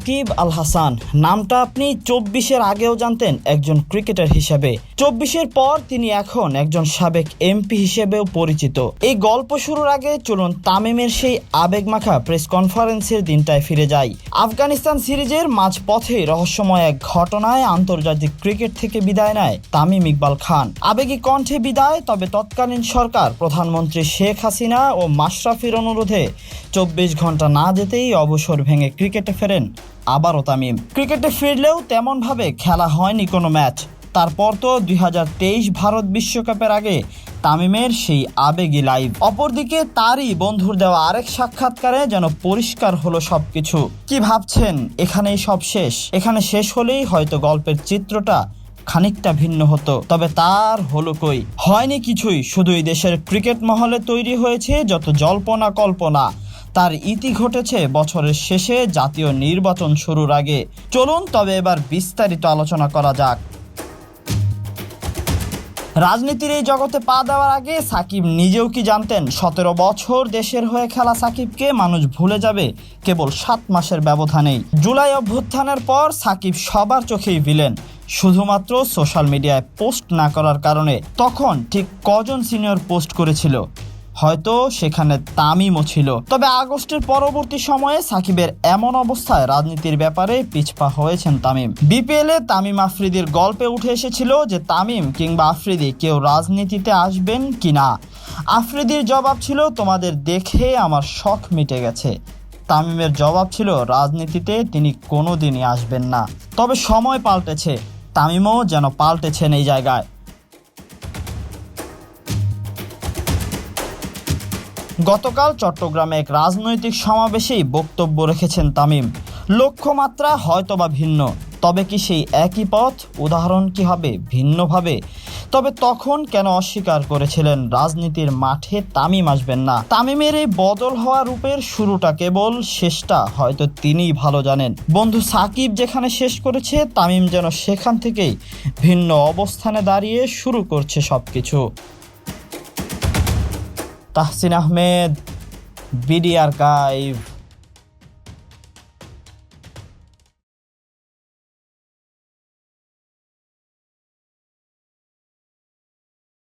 সাকিব আল হাসান নামটা আপনি 24-এর আগেও জানতেন একজন ক্রিকেটার হিসেবে। 24-এর পর তিনি এখন একজন সাবেক এমপি হিসেবেও পরিচিত। এই গল্প শুরুর আগে চলুন তামিমের সেই আবেগমাখা প্রেস কনফারেন্সের দিনটায় ফিরে যাই। আফগানিস্তান সিরিজের মাঝপথে রহস্যময় এক ঘটনায় আন্তর্জাতিক ক্রিকেট থেকে বিদায় নেয় তামিম ইকবাল খান। আবেগী কণ্ঠে বিদায়, তবে তৎকালীন সরকার প্রধানমন্ত্রী শেখ হাসিনা ও মাশরাফির অনুরোধে 24 ঘন্টা না যেতেই অবসর ভেঙে ক্রিকেটে ফেরেন আবারও তামিম। ক্রিকেটে ফিরলেও তেমনভাবে খেলা হয়নি কোনো ম্যাচ। তারপর তো 2023 ভারত বিশ্বকাপের আগে তামিমের সেই আবেগী লাইভ। অপরদিকে তারই বন্ধুর দেওয়া আরেক সাক্ষাৎকারে যেন পরিষ্কার হলো সবকিছু। কি ভাবছেন এখানেই সব শেষ? এখানে শেষ হলেই হয়তো গল্পের চিত্রটা খানিকটা ভিন্ন হতো, তবে তার হলো কই, হয়নি কিছুই। শুধু এই দেশের ক্রিকেট মহলে তৈরি হয়েছে যত জল্পনা কল্পনা। তার ইতি ঘটেছে বছরের শেষে জাতীয় নির্বাচন শুরুর আগে। চলুন তবে এবার বিস্তারিত আলোচনা করা যাক। রাজনীতির এই জগতে পা দেওয়ার আগে সাকিব নিজেও কি জানতেন 17 বছর দেশের হয়ে খেলা সাকিবকে মানুষ ভুলে যাবে কেবল 7 মাসের ব্যবধানেই? জুলাই অভ্যুত্থানের পর সাকিব সবার চোখেই ভিলেন, শুধুমাত্র সোশ্যাল মিডিয়ায় পোস্ট না করার কারণে। তখন ঠিক কজন সিনিয়র পোস্ট করেছিল? হয়তো সেখানে তামিমও ছিল। তবে আগস্টের পরবর্তী সময়ে সাকিবের এমন অবস্থায় রাজনীতির ব্যাপারে পিছপা হয়েছেন তামিম। বিপিএলে তামিম আফ্রিদির গল্পে উঠে এসেছিল যে তামিম কিংবা আফ্রিদি কেউ রাজনীতিতে আসবেন কিনা। আফ্রিদির জবাব ছিল, তোমাদের দেখে আমার শখ মিটে গেছে। তামিমের জবাব ছিল, রাজনীতিতে তিনি কোনোদিনই আসবেন না। তবে সময় পাল্টেছে, তামিমও যেন পাল্টেছেন এই জায়গায়। গতকাল চট্টগ্রামে এক রাজনৈতিক সমাবেশেই বক্তব্য রেখেছেন তামিম। লক্ষ্যমাত্রা হয়তোবা ভিন্ন, তবে কি সেই একই পথ? উদাহরণ কি হবে ভিন্নভাবে? তবে তখন কেন অস্বীকার করেছিলেন রাজনীতির মাঠে তামিম আসবেন না? তামিমের এই বদল হওয়া রূপের শুরুটা কেবল, শেষটা হয়তো তিনিই ভালো জানেন। বন্ধু সাকিব যেখানে শেষ করেছে, তামিম যেন সেখান থেকেই ভিন্ন অবস্থানে দাঁড়িয়ে শুরু করছে সবকিছু। Tahsin Ahmed, BD archive.